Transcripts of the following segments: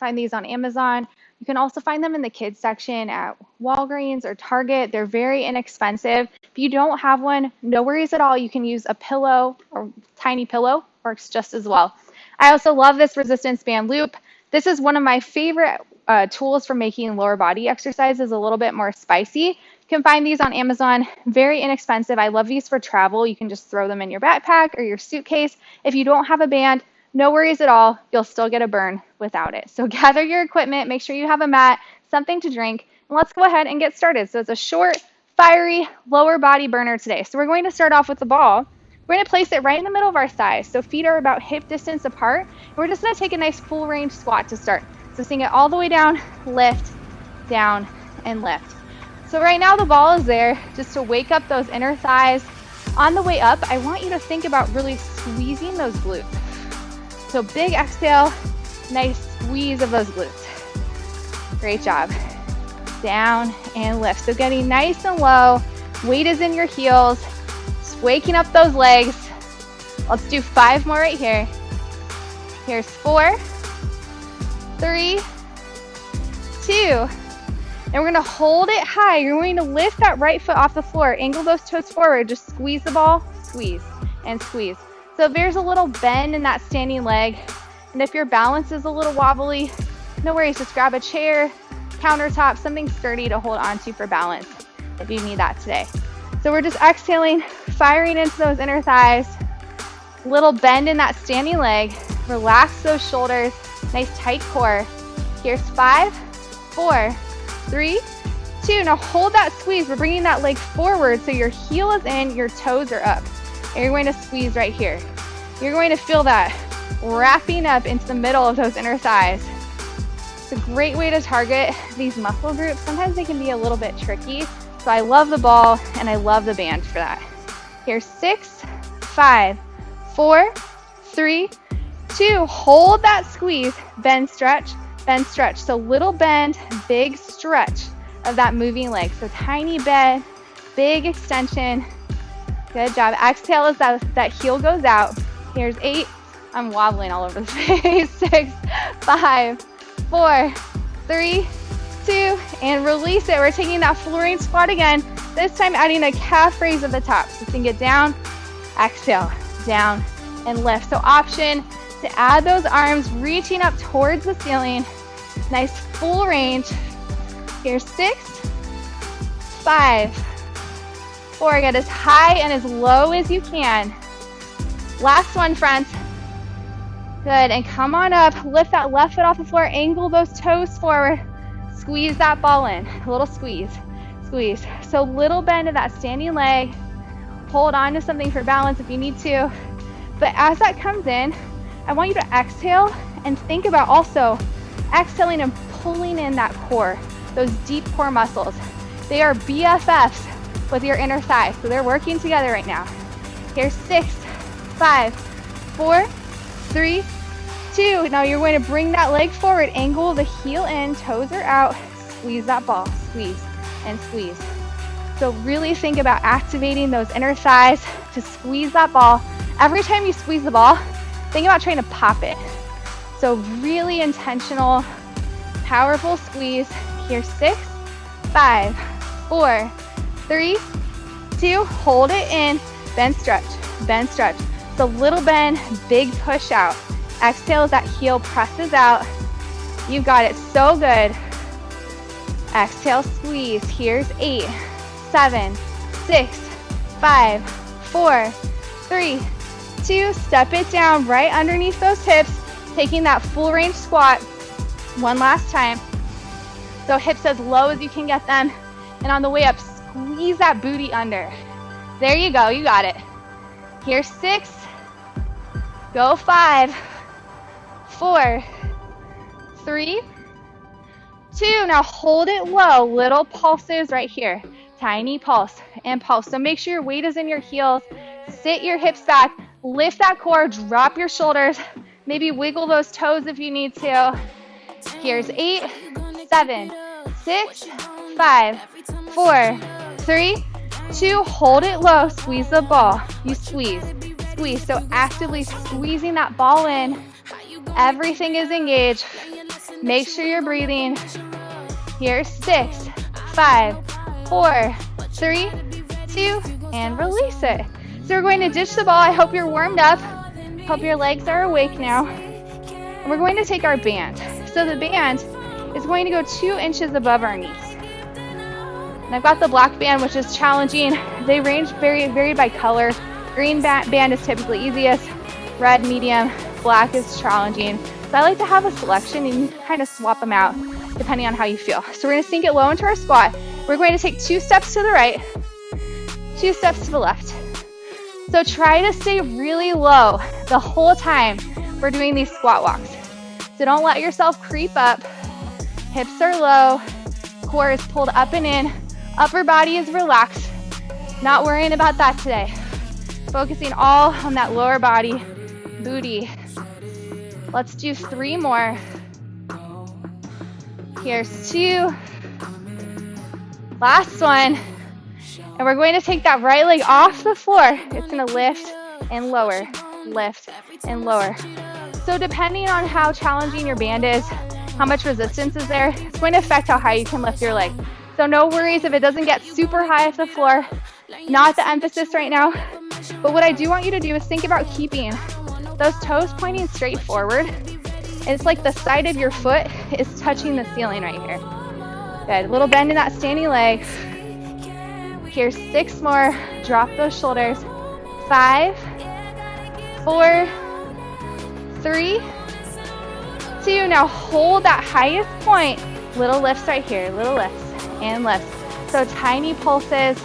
find these on Amazon. You can also find them in the kids section at Walgreens or Target. They're very inexpensive. If you don't have one, no worries at all. You can use a pillow or tiny pillow, works just as well. I also love this resistance band loop. This is one of my favorite tools for making lower body exercises a little bit more spicy. You can find these on Amazon, very inexpensive. I love these for travel. You can just throw them in your backpack or your suitcase. If you don't have a band, no worries at all. You'll still get a burn without it. So gather your equipment, make sure you have a mat, something to drink, and let's go ahead and get started. So it's a short, fiery, lower body burner today. So we're going to start off with the ball. We're going to place it right in the middle of our thighs. So feet are about hip distance apart. And we're just going to take a nice full range squat to start. So sing it all the way down, down, and lift. So right now the ball is there just to wake up those inner thighs. On the way up, I want you to think about really squeezing those glutes. So big exhale, nice squeeze of those glutes. Great job. Down and lift. So getting nice and low. Weight is in your heels. Just waking up those legs. Let's do 5 more right here. Here's 4, 3, 2. And we're going to hold it high. You're going to lift that right foot off the floor. Angle those toes forward. Just squeeze the ball, squeeze, and squeeze. So if there's a little bend in that standing leg, and if your balance is a little wobbly, no worries. Just grab a chair, countertop, something sturdy to hold onto for balance if you need that today. So we're just exhaling, firing into those inner thighs. Little bend in that standing leg. Relax those shoulders. Nice tight core. Here's 5, 4, 3, 2. Now hold that squeeze. We're bringing that leg forward so your heel is in, your toes are up. And you're going to squeeze right here. You're going to feel that wrapping up into the middle of those inner thighs. It's a great way to target these muscle groups. Sometimes they can be a little bit tricky. So I love the ball and I love the band for that. Here's 6, 5, 4, 3, 2. Hold that squeeze. Bend, stretch, bend, stretch. So little bend, big stretch of that moving leg. So tiny bend, big extension. Good job. Exhale as that heel goes out. Here's 8. I'm wobbling all over the place. 6, 5, 4, 3, 2, and release it. We're taking that full range squat again. This time adding a calf raise at the top. So sink it down, exhale, down, and lift. So option to add those arms reaching up towards the ceiling. Nice full range. Here's 6, 5, 4. Get as high and as low as you can. Last one, friends. Good, and come on up. Lift that left foot off the floor. Angle those toes forward. Squeeze that ball in. A little squeeze, squeeze. So little bend of that standing leg. Hold on to something for balance if you need to. But as that comes in, I want you to exhale and think about also exhaling and pulling in that core, those deep core muscles. They are BFFs with your inner thigh, so they're working together right now. Here's 6, 5, 4, 3, 2. Now you're going to bring that leg forward, angle the heel in, toes are out, squeeze that ball, squeeze and squeeze. So really think about activating those inner thighs to squeeze that ball. Every time you squeeze the ball, think about trying to pop it. So really intentional, powerful squeeze. Here's 6, 5, 4, 3, 2. Hold it in, bend, stretch, bend, stretch. So little bend, big push out. Exhale as that heel presses out. You got it, so good. Exhale, squeeze. Here's 8, 7, 6, 5, 4, 3, 2. Step it down right underneath those hips, taking that full range squat. One last time. So hips as low as you can get them. And on the way up, squeeze that booty under. There you go, you got it. Here's 6, go 5, 4, 3, 2. Now hold it low, little pulses right here. Tiny pulse and pulse. So make sure your weight is in your heels. Sit your hips back, lift that core, drop your shoulders. Maybe wiggle those toes if you need to. Here's 8, 7, 6, 5, 4, 3, 2. Hold it low, squeeze the ball. You squeeze, squeeze. So actively squeezing that ball in. Everything is engaged. Make sure you're breathing. Here's 6, 5, 4, 3, 2, and release it. So we're going to ditch the ball. I hope you're warmed up. Hope your legs are awake now. And we're going to take our band. So the band is going to go 2 inches above our knees. And I've got the black band, which is challenging. They range vary by color. Green band is typically easiest. Red, medium, black is challenging. So I like to have a selection and you can kind of swap them out depending on how you feel. So we're going to sink it low into our squat. We're going to take 2 steps to the right, 2 steps to the left. So try to stay really low the whole time we're doing these squat walks. So don't let yourself creep up. Hips are low, core is pulled up and in, upper body is relaxed. Not worrying about that today. Focusing all on that lower body, booty. Let's do 3 more. Here's 2. Last one. And we're going to take that right leg off the floor. It's going to lift and lower, lift and lower. So depending on how challenging your band is, how much resistance is there, it's going to affect how high you can lift your leg. So no worries if it doesn't get super high off the floor. Not the emphasis right now. But what I do want you to do is think about keeping those toes pointing straight forward. It's like the side of your foot is touching the ceiling right here. Good, little bend in that standing leg. Here's 6 more, drop those shoulders. 5, 4, 3, 2. Now hold that highest point. Little lifts right here, little lifts and lifts. So tiny pulses,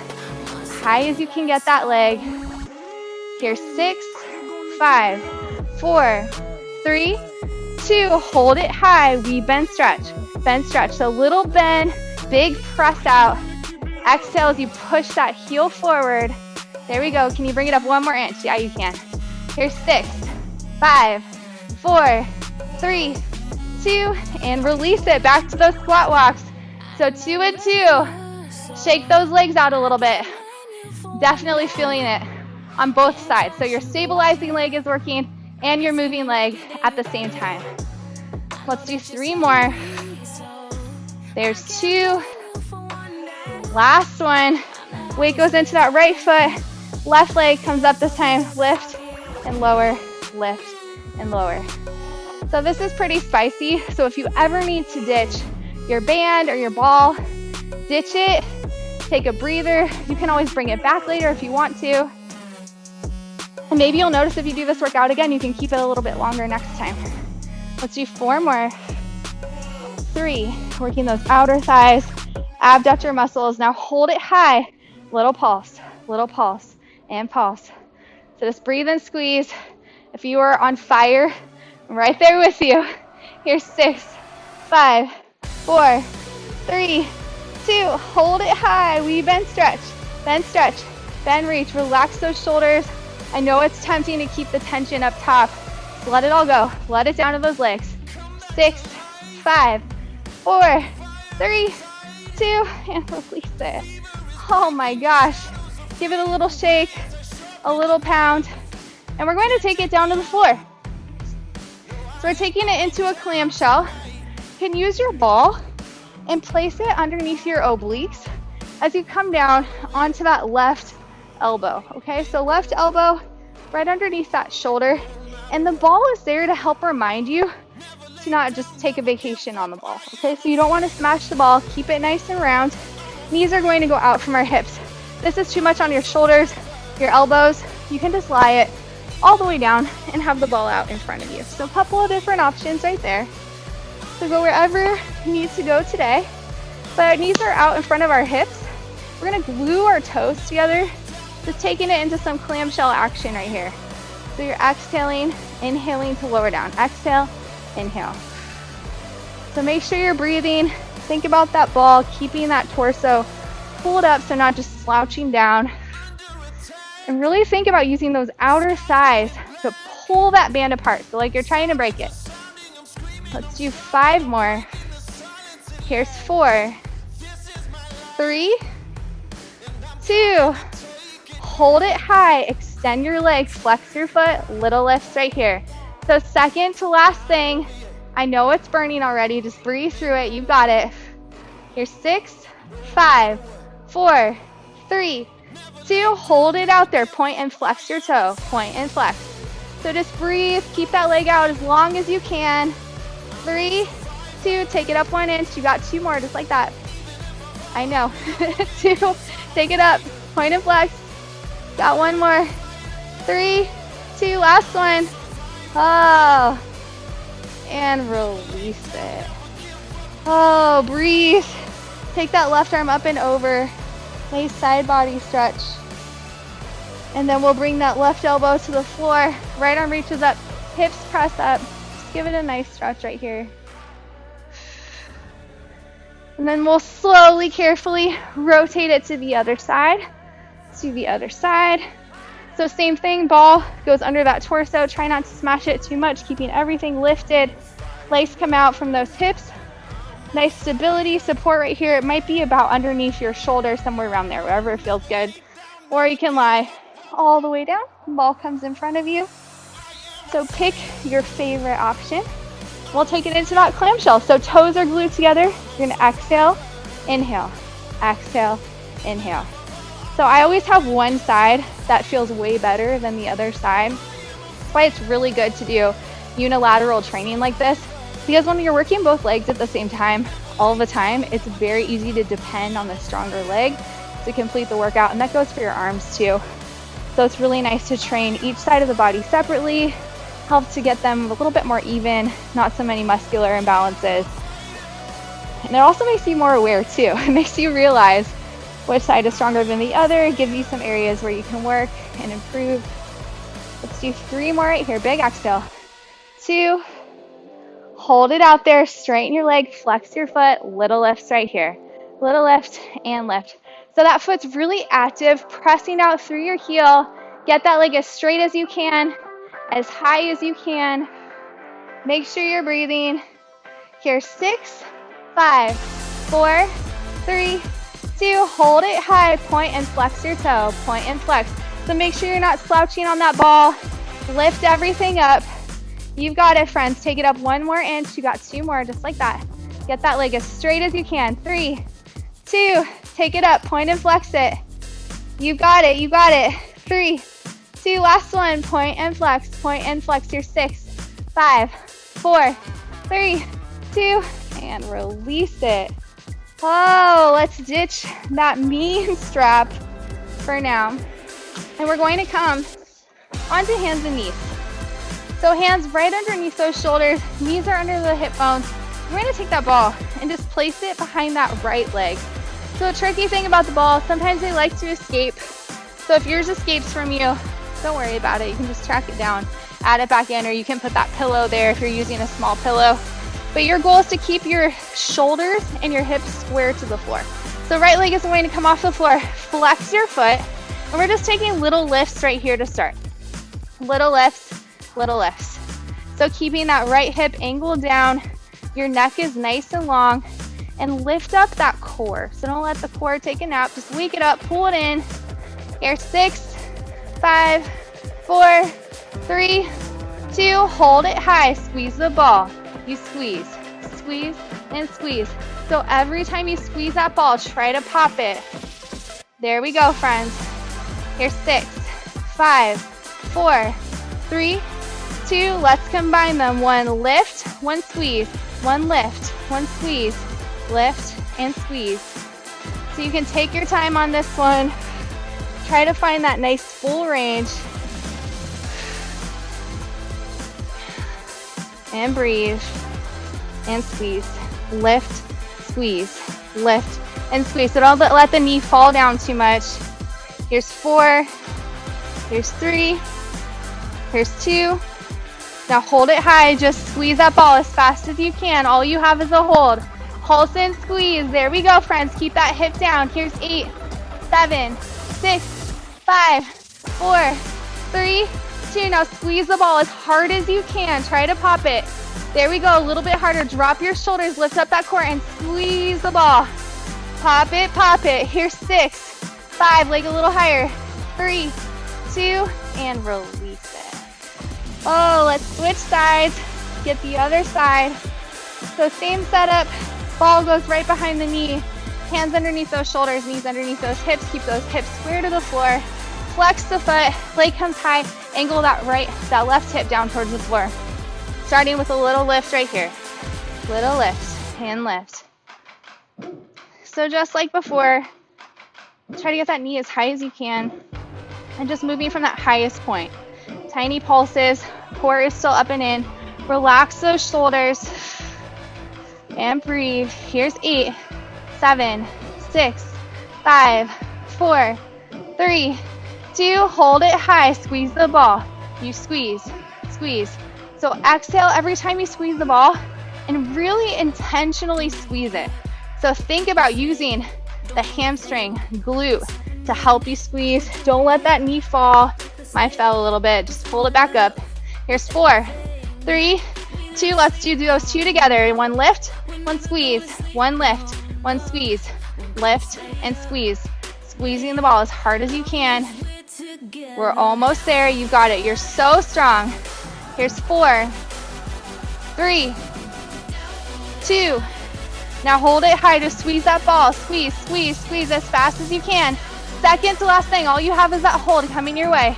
high as you can get that leg. Here's 6, 5, 4, 3, 2. Hold it high. We bend, stretch. Bend, stretch. So little bend, big press out. Exhale as you push that heel forward. There we go. Can you bring it up 1 more inch? Yeah, you can. Here's 6, 5, 4, 3, 2, and release it. Back to those squat walks. So 2 and 2. Shake those legs out a little bit. Definitely feeling it on both sides. So your stabilizing leg is working and your moving leg at the same time. Let's do 3 more. There's 2. Last one. Weight goes into that right foot. Left leg comes up this time. Lift and lower, lift and lower. So this is pretty spicy. So if you ever need to ditch your band or your ball, ditch it. Take a breather. You can always bring it back later if you want to. And maybe you'll notice if you do this workout again, you can keep it a little bit longer next time. Let's do 4 more. 3, working those outer thighs, abductor muscles. Now hold it high. Little pulse, and pulse. So just breathe and squeeze. If you are on fire, I'm right there with you. Here's 6, 5, 4, 3, 2. Hold it high. We bend, stretch, bend, reach. Relax those shoulders. I know it's tempting to keep the tension up top. Let it all go. Let it down to those legs. 6, 5, 4, 3, 2, and release it. Oh my gosh. Give it a little shake, a little pound, and we're going to take it down to the floor. So we're taking it into a clam shell. You can use your ball and place it underneath your obliques as you come down onto that left elbow. Okay, so left elbow right underneath that shoulder, and the ball is there to help remind you to not just take a vacation on the ball. Okay, so you don't want to smash the ball. Keep it nice and round. Knees are going to go out from our hips. This is too much on your shoulders, your elbows. You can just lie it all the way down and have the ball out in front of you. So a couple of different options right there. So go wherever you need to go today. But our knees are out in front of our hips. We're going to glue our toes together, just taking it into some clamshell action right here. So you're exhaling, inhaling to lower down. Exhale, inhale. So make sure you're breathing. Think about that ball, keeping that torso pulled up so not just slouching down. And really think about using those outer thighs to pull that band apart. So like you're trying to break it. Let's do 5 more. Here's 4, 3, 2. Hold it high. Extend your legs. Flex your foot. Little lifts right here. So second to last thing, I know it's burning already. Just breathe through it. You got it. Here's 6, 5, 4, 3, 2. Hold it out there. Point and flex your toe. Point and flex. So just breathe. Keep that leg out as long as you can. 3, 2. Take it up 1 inch. You got 2 more, just like that. I know. 2. Take it up. Point and flex. Got 1 more. 3, 2. Last one. Oh. And release it. Oh, breathe. Take that left arm up and over. Nice side body stretch. And then we'll bring that left elbow to the floor. Right arm reaches up. Hips press up. Just give it a nice stretch right here. And then we'll slowly, carefully rotate it to the other side. To the other side. So same thing, ball goes under that torso. Try not to smash it too much, keeping everything lifted. Legs come out from those hips. Nice stability, support right here. It might be about underneath your shoulder, somewhere around there, wherever it feels good. Or you can lie all the way down. Ball comes in front of you. So pick your favorite option. We'll take it into that clamshell. So toes are glued together. You're gonna exhale, inhale, exhale, inhale. So I always have one side that feels way better than the other side. That's why it's really good to do unilateral training like this, because when you're working both legs at the same time, all the time, it's very easy to depend on the stronger leg to complete the workout, and that goes for your arms too. So it's really nice to train each side of the body separately, help to get them a little bit more even, not so many muscular imbalances. And it also makes you more aware too. It makes you realize which side is stronger than the other, gives you some areas where you can work and improve. Let's do 3 more right here. Big exhale. 2. Hold it out there. Straighten your leg. Flex your foot. Little lifts right here. Little lift and lift. So that foot's really active, pressing out through your heel. Get that leg as straight as you can, as high as you can. Make sure you're breathing. Here's 6, 5, 4, 3, 2. Hold it high. Point and flex your toe. Point and flex. So make sure you're not slouching on that ball. Lift everything up. You've got it, friends. Take it up 1 more inch. You got 2 more, just like that. Get that leg as straight as you can. 3, 2. Take it up. Point and flex it. You got it. You got it. 3, 2. Last one. Point and flex. Point and flex. Your 6, 5, 4, 3, 2. And release it. Oh, let's ditch that mean strap for now. And we're going to come onto hands and knees. So hands right underneath those shoulders, knees are under the hip bones. We're going to take that ball and just place it behind that right leg. So a tricky thing about the ball, sometimes they like to escape. So if yours escapes from you, don't worry about it. You can just track it down, add it back in, or you can put that pillow there if you're using a small pillow. But your goal is to keep your shoulders and your hips square to the floor. So right leg is going to come off the floor. Flex your foot. And we're just taking little lifts right here to start. Little lifts, little lifts. So keeping that right hip angled down. Your neck is nice and long. And lift up that core. So don't let the core take a nap. Just wake it up, pull it in. Here, 6, 5, 4, 3, 2. Hold it high. Squeeze the ball. You squeeze, squeeze, and squeeze. So every time you squeeze that ball, try to pop it. There we go, friends. Here's 6, 5, 4, 3, 2. Let's combine them. 1 lift, 1 squeeze. 1 lift, 1 squeeze. Lift and squeeze. So you can take your time on this one. Try to find that nice full range. And breathe, and squeeze, lift, squeeze, lift, and squeeze. So don't let the knee fall down too much. Here's 4, here's 3, here's 2. Now hold it high, just squeeze that ball as fast as you can. All you have is a hold. Pulse and squeeze. There we go, friends. Keep that hip down. Here's 8, 7, 6, 5, 4, 3, 2. Now squeeze the ball as hard as you can. Try to pop it. There we go. A little bit harder. Drop your shoulders. Lift up that core and squeeze the ball. Pop it, pop it. Here's 6, 5. Leg a little higher. 3, 2, and release it. Oh, let's switch sides. Get the other side. So same setup, ball goes right behind the knee, hands underneath those shoulders, knees underneath those hips, keep those hips square to the floor, flex the foot, leg comes high, angle that left hip down towards the floor. Starting with a little lift right here. Little lift and lift. So just like before, try to get that knee as high as you can and just moving from that highest point. Tiny pulses, core is still up and in. Relax those shoulders and breathe. Here's 8, 7, 6, 5, 4, 3, 2. Hold it high. Squeeze the ball. You squeeze, squeeze. So exhale every time you squeeze the ball and really intentionally squeeze it. So think about using the hamstring, glute to help you squeeze. Don't let that knee fall. Mine fell a little bit. Just hold it back up. Here's 4, 3, 2. Let's do those two together. One lift, one squeeze. One lift, one squeeze. Lift and squeeze. Squeezing the ball as hard as you can. We're almost there. You got it. You're so strong. Here's 4, 3, 2. Now hold it high to squeeze that ball. Squeeze, squeeze, squeeze as fast as you can. Second to last thing. All you have is that hold coming your way.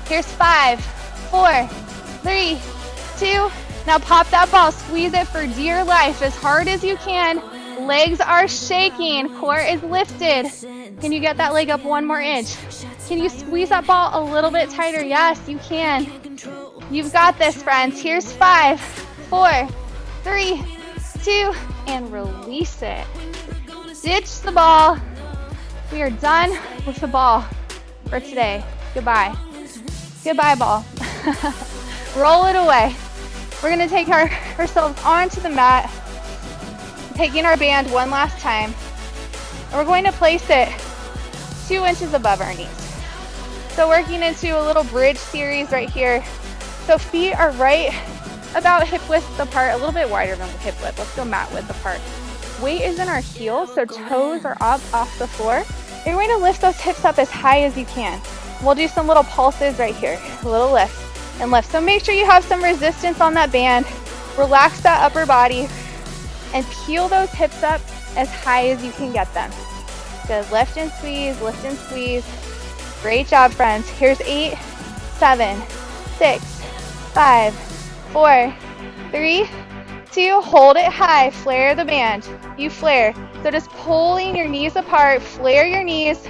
Here's 5, 4, 3, 2. Now pop that ball. Squeeze it for dear life as hard as you can. Legs are shaking. Core is lifted. Can you get that leg up one more inch? Can you squeeze that ball a little bit tighter? Yes, you can. You've got this, friends. Here's 5, 4, 3, 2, and release it. Ditch the ball. We are done with the ball for today. Goodbye. Goodbye, ball. Roll it away. We're going to take ourselves onto the mat, taking our band one last time. And we're going to place it 2 inches above our knees. So working into a little bridge series right here. So feet are right about hip width apart, a little bit wider than the hip width. Let's go mat width apart. Weight is in our heels, so toes are up off the floor. You're going to lift those hips up as high as you can. We'll do some little pulses right here. A little lift and lift. So make sure you have some resistance on that band. Relax that upper body and peel those hips up as high as you can get them. Good. Lift and squeeze, lift and squeeze. Great job, friends. Here's 8, 7, 6, 5, 4, 3, 2. Hold it high. Flare the band. You flare. So just pulling your knees apart. Flare your knees.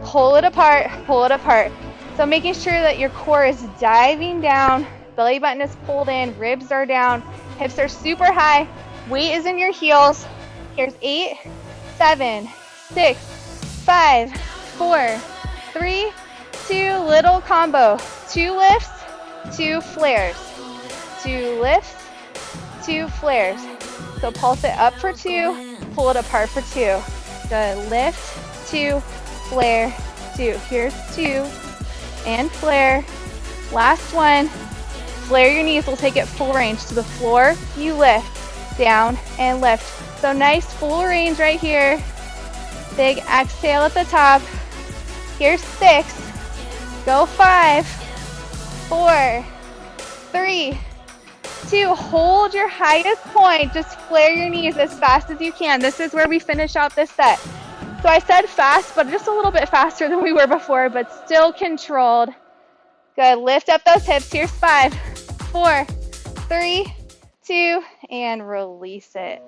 Pull it apart. Pull it apart. So making sure that your core is diving down. Belly button is pulled in. Ribs are down. Hips are super high. Weight is in your heels. Here's 8, 7, 6, 5, 4, 3, 2. Little combo. 2 lifts, 2 flares. 2 lifts, 2 flares. So pulse it up for 2, pull it apart for 2. Good. Lift, 2, flare, 2. Here's 2, and flare. Last one. Flare your knees. We'll take it full range to the floor. You lift, down, and lift. So nice full range right here. Big exhale at the top. Here's 6. Go 5, 4, 3, 2. Hold your highest point. Just flare your knees as fast as you can. This is where we finish out this set. So I said fast, but just a little bit faster than we were before, but still controlled. Good. Lift up those hips. Here's 5, 4, 3, 2, and release it.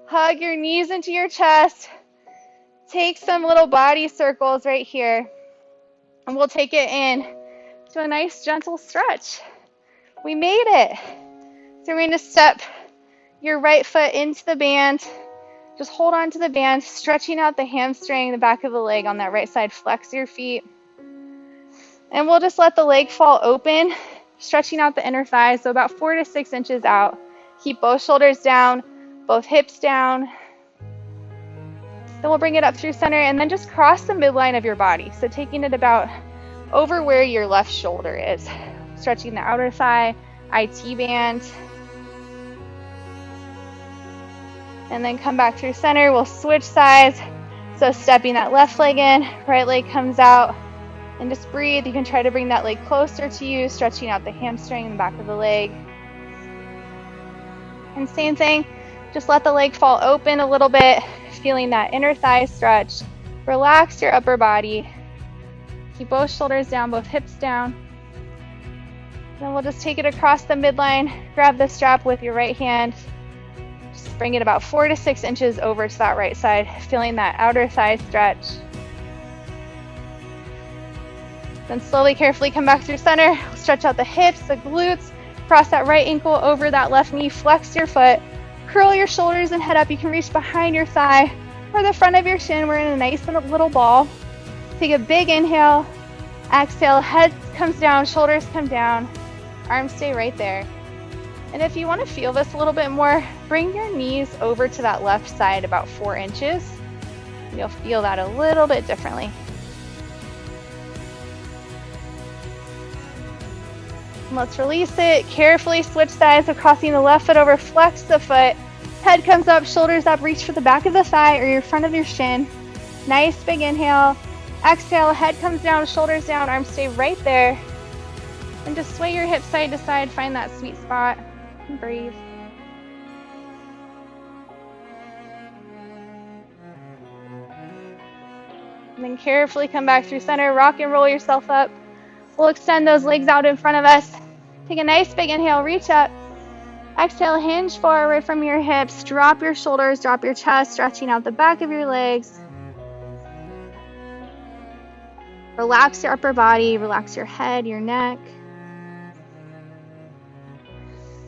Hug your knees into your chest. Take some little body circles right here, and we'll take it in to a nice gentle stretch. We made it. So we're going to step your right foot into the band. Just hold on to the band, stretching out the hamstring, the back of the leg on that right side. Flex your feet. And we'll just let the leg fall open, stretching out the inner thighs, so about 4 to 6 inches out. Keep both shoulders down, both hips down. Then we'll bring it up through center and then just cross the midline of your body. So taking it about over where your left shoulder is. Stretching the outer thigh, IT band. And then come back through center. We'll switch sides. So stepping that left leg in, right leg comes out. And just breathe. You can try to bring that leg closer to you, stretching out the hamstring and the back of the leg. And same thing, just let the leg fall open a little bit, feeling that inner thigh stretch. Relax your upper body. Keep both shoulders down, both hips down. Then we'll just take it across the midline, grab the strap with your right hand. Just bring it about 4 to 6 inches over to that right side, feeling that outer thigh stretch. Then slowly, carefully come back through center. Stretch out the hips, the glutes. Cross that right ankle over that left knee. Flex your foot. Curl your shoulders and head up. You can reach behind your thigh or the front of your shin. We're in a nice little ball. Take a big inhale. Exhale. Head comes down. Shoulders come down. Arms stay right there. And if you want to feel this a little bit more, bring your knees over to that left side about 4 inches. You'll feel that a little bit differently. Let's release it. Carefully switch sides. So crossing the left foot over, flex the foot. Head comes up, shoulders up, reach for the back of the thigh or your front of your shin. Nice big inhale. Exhale, head comes down, shoulders down, arms stay right there. And just sway your hips side to side, find that sweet spot, and breathe. And then carefully come back through center, rock and roll yourself up. We'll extend those legs out in front of us. Take a nice big inhale, reach up. Exhale, hinge forward from your hips. Drop your shoulders, drop your chest, stretching out the back of your legs. Relax your upper body, relax your head, your neck.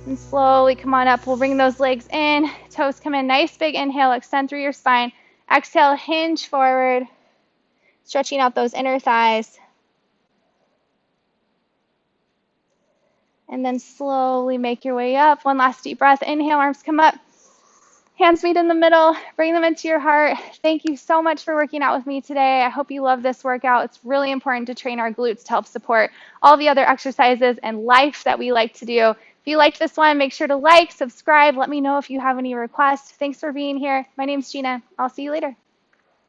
And slowly come on up. We'll bring those legs in. Toes come in. Nice big inhale, extend through your spine. Exhale, hinge forward. Stretching out those inner thighs. And then slowly make your way up. One last deep breath. Inhale, arms come up. Hands meet in the middle. Bring them into your heart. Thank you so much for working out with me today. I hope you love this workout. It's really important to train our glutes to help support all the other exercises and life that we like to do. If you liked this one, make sure to like, subscribe. Let me know if you have any requests. Thanks for being here. My name's Gina. I'll see you later.